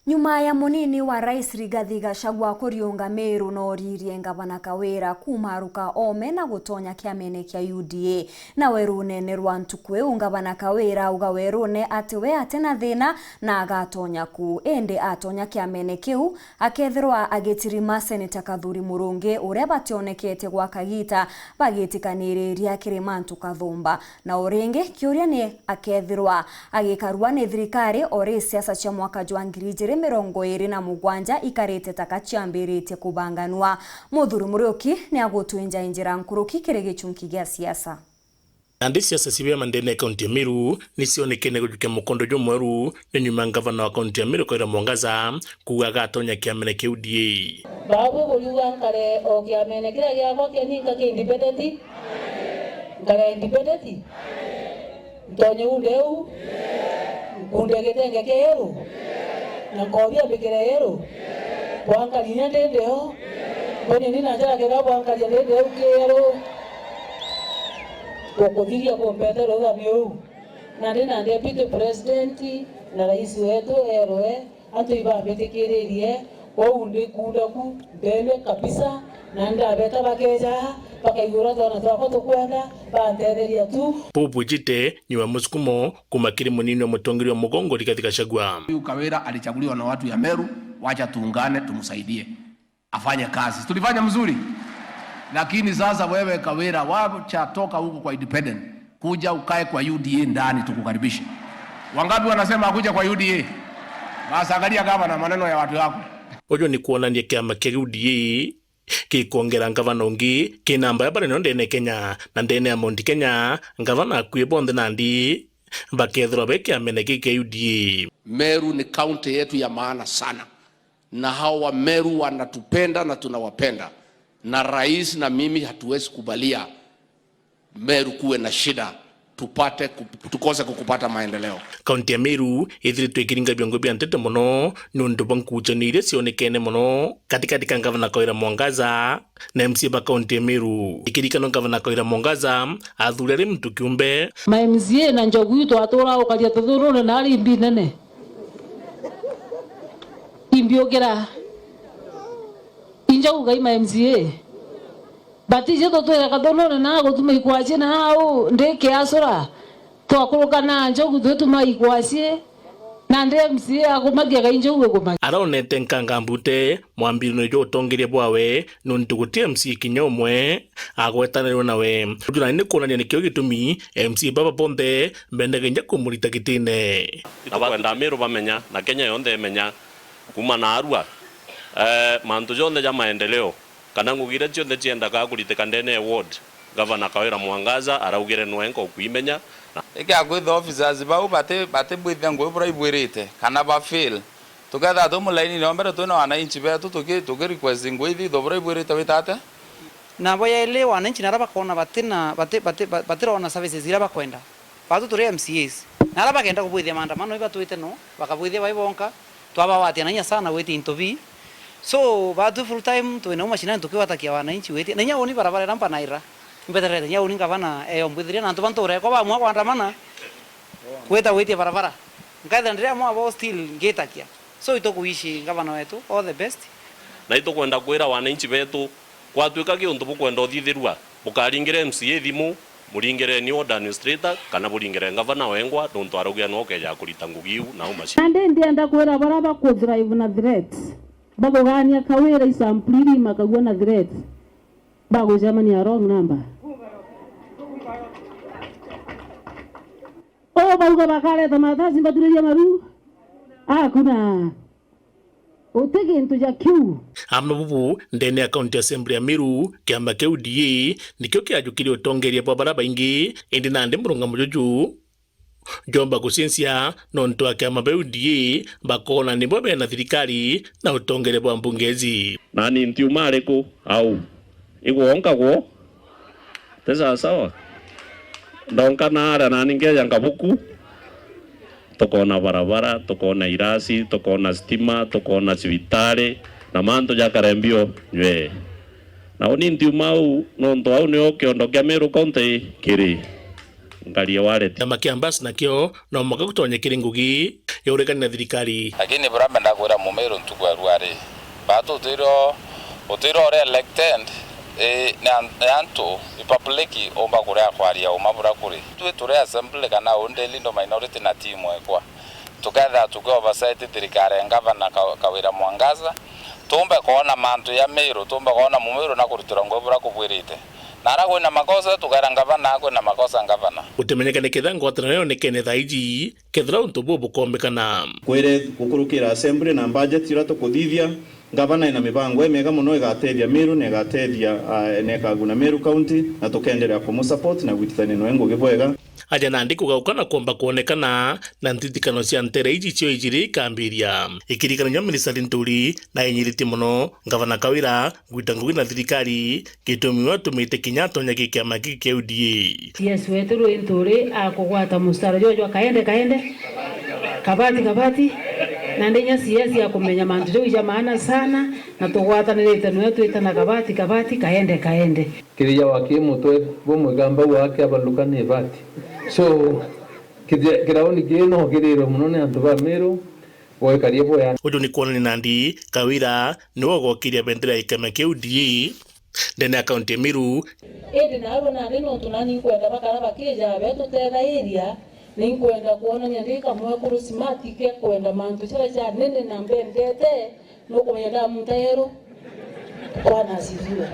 Nyuma ya munini wa Rais Rigathi Gachagua kuriunga Meru na oririe Gavana Kawira kumaruka ome na gutonya kiamene kia UDA na werune rwa ntukwe Gavana Kawira uga werune ati we atena thina na agatonya ku ende atonya kiamene kiu akethirwa agitirima Senator Kathuri Murungi uria bationekete gwa kagita bagitikaniriria Kirimantu Kathumba na uringi kiuria ni akethirwa agikarua ni thirikari ori siasa cia mwaka jwa 2027 ikarete takachiambirite kubanganwa. Muthuri Muriuki ni agutwenja injira nkuruki kiri gichunki gia siasa. Andi siasa sibia mandene kaunti ya Meru nisionekene gujukia mukondo jomweru ni nyuma gavana wa kaunti ya Meru Kawira Mwangaza kugaga atonya kiamene kia UDA. Babu kuyuga nkare o kiamene kira giako kianika ki independent nkare independent ntonye udeu undegete ngekero na kobia bikirero bwanka linya ndendeo bone nina njara kega bwanka ndendeo kero kokothiria kompetero thabio na ndina deputy president na rais wetu eroe atu ibabetikiririe kwa undi kudaku mbele kabisa na ndabeta bakeja bakaigura tona twako tukwenda bantetheria tu Popo jite nyuma musukumo kumakiri munini wa mutongiri wa mugongo Rigathi Gachagua. Kawira alichaguliwa na watu ya Meru, wacha tuungane tumsaidie afanye kazi. Tulifanya mzuri. Lakini sasa wewe Kawira wacha toka huko kwa independent kuja ukae kwa UDA ndani tukukaribishe. Wangapi wanasema akuja kwa UDA? Basi angalia kama na maneno ya watu wako. Ojo ni kuonania kiama kia UDA kikuongera gavana ungi kinamba ya barani ndene Kenya na ndene ya Mount Kenya gavana akuye bonde nandi bakethro beke amene kike UDA. Meru ni county yetu ya maana sana na hawa Meru wanatupenda na tunawapenda na rais na mimi hatuwezi kubalia Meru kuwe na shida tukose kukupata maendeleo. Kaunti ya Meru ithiritwo ikiringa biongo bia ntete muno nundu bankuchanire sionekene muno katikati ka gavana Kawira Mwangaza na MC ba kaunti ya Meru. Ikirikano gavana Kawira Mwangaza athurere mtu kiumbe ma MCA na njogu itu atura ukaria tuthurune na ari mbi nene imbiogera injogu gai ma MCA batije totwera kathurune na gutuma ikwaje na au ndeke asura twakurukana njogu twetuma ikwaje na ndre MCA akumagia gai njogu kumagia araonete nkangambute mwambirino jo tongeria bwawe nuntu gutie MC kinyomwe agwetanirwo nawe ujuna ni kuonania nikio gitumi MC baba bonde mbendegenja kumurita gitine nakwenda Meru bamenya na Kenya yonde menya kuma na Arua mantu jonde ja maendeleo kana ngugire cionde ciendaga kuritika ndene ward gavana Kawira Mwangaza araugire nwenko kuimenya eke agwitha officers bau bate bwithe ngwe bura ibwirite kana ba fail tugetha tu mulaini no mbere tu na wananchi betu tuki request ngwe ithi thobura ibwirite witate na boya ile wananchi naraba kona batira ona services ira bakwenda batu turi MCAs naraba kenda kubwithia maandamano iba tuite no bakabwithia baibonka twaba watia nanya sana weti intovi so batu full time tuina machine tukiwatakia wananchi weti nanya oni barabara rampa naira mbetere nanya oni gavana ombwithiria na ntu bantu reko ba mwa kwandamana kweta weti barabara ngaitha ndria mwa bo still ngetakia so itokuishi gavana wetu all the best na itokwenda kwira wananchi betu kwatuika kiundu bukwenda uthithirwa bukaringire MCA thimu muringire ni order administrator kana buringire gavana wengwa nuntu arugia no keja kurita ngugiu na umaci ande ndienda kwira baraba ku drive na threat bagogania Kawira isampli makagua na threat bago jamani ya wrong number bauga bakale tamatazi mbaturia maru kuna utege into ja kiu amna bubu ndene ya county assembly ya Meru kiama kia UDA nikio kiajukiri utongeria bwa baraba ingi indi nande murunga mujuju jomba kusensia nonto akiama ba UDA bakona ni bobe na thirikari na utongere bwa mbungezi nani ntiumare ku au iguonka go tesa sawa ndonka nara nani ngeja ngabuku tokona barabara tokona irasi tokona stima tokona civitare na manto ya karembio nywe na oni ntiumau nonto au ni okiondo kia Meru county kiri ngari wallet Kiama kia Ambas nakio no mwaka gutonyekire ngugi yaurekani na thirikari. Lakini buramenda kwira Mumiru ntuku arwari batu utiro re elected nanto ipapleki omba kuria kwaria umabura kuri turi assembly kana onde lindo minority na team ekwa together to go oversight thirikari ngavana Kawira Mwangaza tumbe kuona mantu ya Meru tumbe kuona Mumiru na kurutira ngobura kubwirite nara kwina makosa tukara ngavana kwina makosa ngavana utemenyekane kithango atanayo nekene thaiji kethira untu bubu kombekana kwire gukurukira assembly na budget ira tukuthithia gavana ina mibango mega muno igatethia Meru na igatethia nekaguna Meru county na tukendelea kumusupport na gwitithania no engo gibwega aja nandi kugaukana kwamba kuonekana na ntitikano cia ntere iji cio ijiri kambiria ikirikana Minister Nturi na enyiriti muno gavana Kawira gwita ngugi na thirikari gitumiwa tumite kinyato nyaki kiama giki kia UDA. Yes, weturu Nturi akugwata mustara jojo kaende kabati na ndenya CS ya kumenya mantu jo ya maana sana na tugwatanirite no twitana kabati kaende kirija wakimutwe bomwe gamba wake abalukane bati so kiraoni gino giriro muno ne andu ba Meru boy karibo ya uju ni kuona ni Nandi Kawira ni wogokiria bendera ikama kia UDA ndene akaunti ya Meru ende na abona neno tunani kwenda bakara bakija betu tera area ni kwenda kuona nyandika mwe kuru smart ke kwenda mantu cha nene na mbendete no kwenda mutero kwa nasifiwe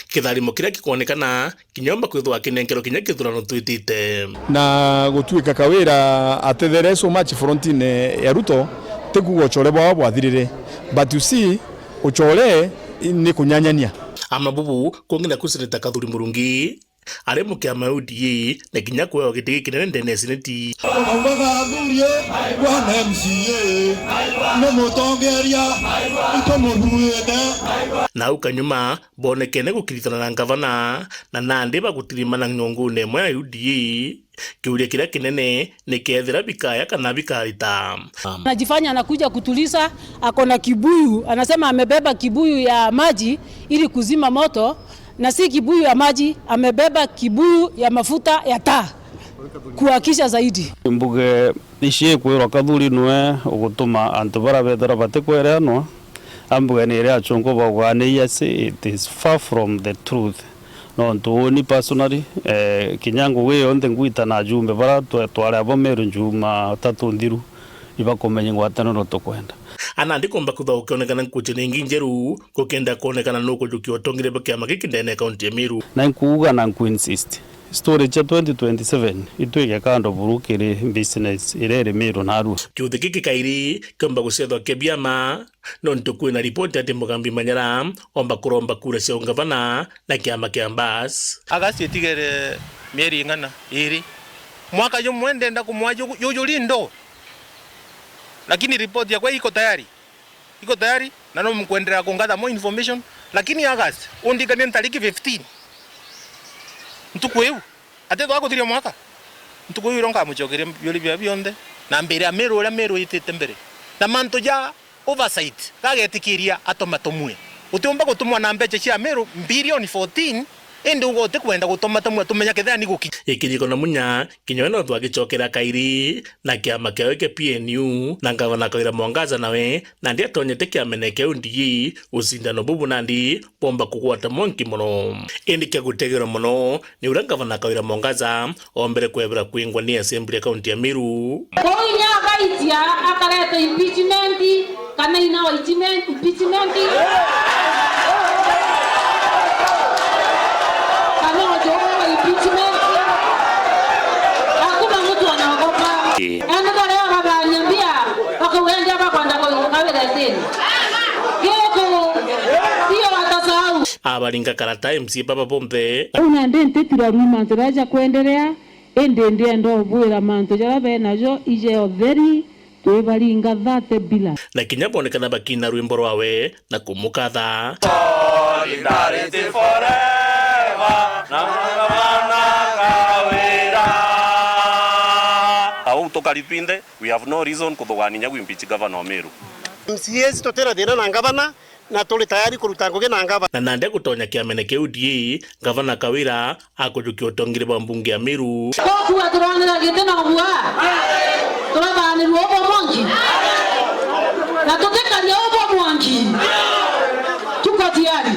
kitharimo kiria gikuonekana kinyomba kwithwa kinenkero kinya kithurano twitite na gutuika Kawira atethere so much frontine ya Ruto tekugo ochore bwathirire but you see ochore ni kunyanyania amabubu kongina kusirita kathuri murungi are mukiama UDA na kinya kweo gitigi kinene ndene seneti ombaga thurie bwana MCA no mutongeria itomuruete na ukanyuma bonekene gukiritana na gavana na Nandi bagutirimana nyongune mwe ya UDA kiuria kiria kinene ni kethira bikaya kana bikarita anajifanya anakuja kutuliza akona kibuyu anasema amebeba kibuyu ya maji ili kuzima moto na si kibuyu ya maji amebeba kibuyu ya mafuta ya taa kuhakisha zaidi mbuge ishie kwirwa kathuri nwe ugutuma antu bara bethera batekweranwa ambuge ni ria achungo bagwane yes it is far from the truth no ntuoni personally kinyango we onde ngwita na jumbe bara tware abo Meru njuma tatu ndiru ibakomenye ngwatano no tokwenda Anandi komba kuthaukonekana nkuchene nginjeru kukenda kuonekana nuko jukiotongire bakiama giki ndene kaunti ya Meru na nkuuga na nkuinsist story cha 2027 itwike kando burukire business irere Meru na Arua kiuthi giki kairi komba gusethwa kebiama no ntukui na ripoti ati Mugambi Manyara omba kuromba kura cia ungavana na kiama kia Ambas agacitigere mieri ng'ana iri mwaka yo mwendenda kumwajo yoyolindo lakini ripoti yakwa iko tayari na no mkuendelea kuongeza more information lakini August undikane tariki 15 ntukweu ate twako thiria mwaka ntukweu ronga muchokere byoli bya byonde na mbere ya Meru itete mbere na manto ja oversight kagetikiria atomatomwe utiomba gutumwa na mbeche cia Meru bilioni 14 ende ugote kwenda gutomatomwe tumenya kethea ni guki ikiriko na munya kinyo no twagicokera kairi na kiama kia weke PNU na gavana Kawira Mwangaza nawe na ndia tonyete kiamene kia UDA usindano bubu Nandi bomba kugwata monki muno indi kia gutegera muno ni ura gavana Kawira Mwangaza ombere kwebera kuingwa ni assembly county ya Meru kwa nya gaitia akaleta impeachment kana ina impeachment abaringa karata MC Baba Bombe unaende ntetira ruma nziraja kuendelea ende ndo bwira manto jara bena jo ije overi twebaringa dhate bila na kinyabonekana bakina rwimbo rwawe na kumukatha solidarity forever na Kawira au tokalipinde we have no reason kuthogania nyagwimpichi governor Meru MCAs totera thina na gavana na tuli tayari kuruta ngugi na ngava na nande gutonya kiamene kia UDA Gavana Kawira akujukia utongire bwa mbunge ya Meru koku aturonera gite na bua turabani robo monki na tutekaria robo monki tuko tayari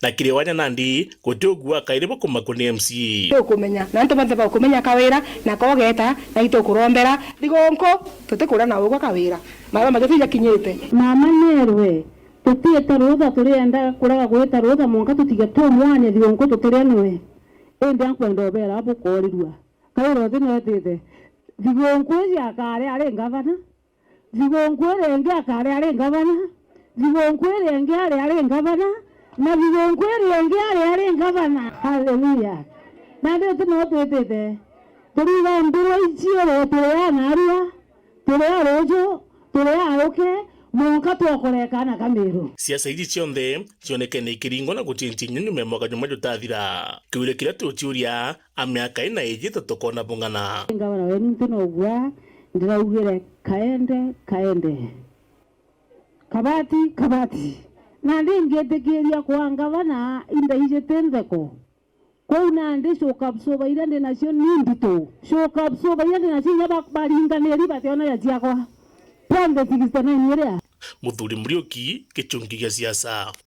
na kire wanya nandi gutugua kaire bukuma kuni MCA kumenya na ntumathe ba kumenya Kawira na kogeta na itukurombera thigonko tutikura na ugo Kawira mara magithija kinyite mama nerwe tutieta rutha turienda kuraga gwita rutha monka tutiga to mwane thigonko tutirenwe ende ankwenda obera abukorirwa Kawira thinetete thigonko ya kare ari ngavana thigonko renge akare ari ngavana thigonko renge ari ngavana na vigonkweri ari ngavana. Haleluya. Na ndio tunotwetete turiga nduro icio turea narua turea rojo turea oke monka twakoreka na Kameru. Siasa hizi cionthe cionekene ikiringo na gutintinya nyume mwaka juma jutathira kiure kiria tuciuria amiaka ina ijita tukona bungana ngavana wenu tunogwa ndiraugire kaende kabati na ndingetekeria kwa ngavana inda ije tendeko kwa nande shoka absoba irande nacio nindito shoka absoba irande nacio nyaba baringaneri bationa ya jiakwa pande 69 iria Muthuri Muriuki kichungi gia siasa.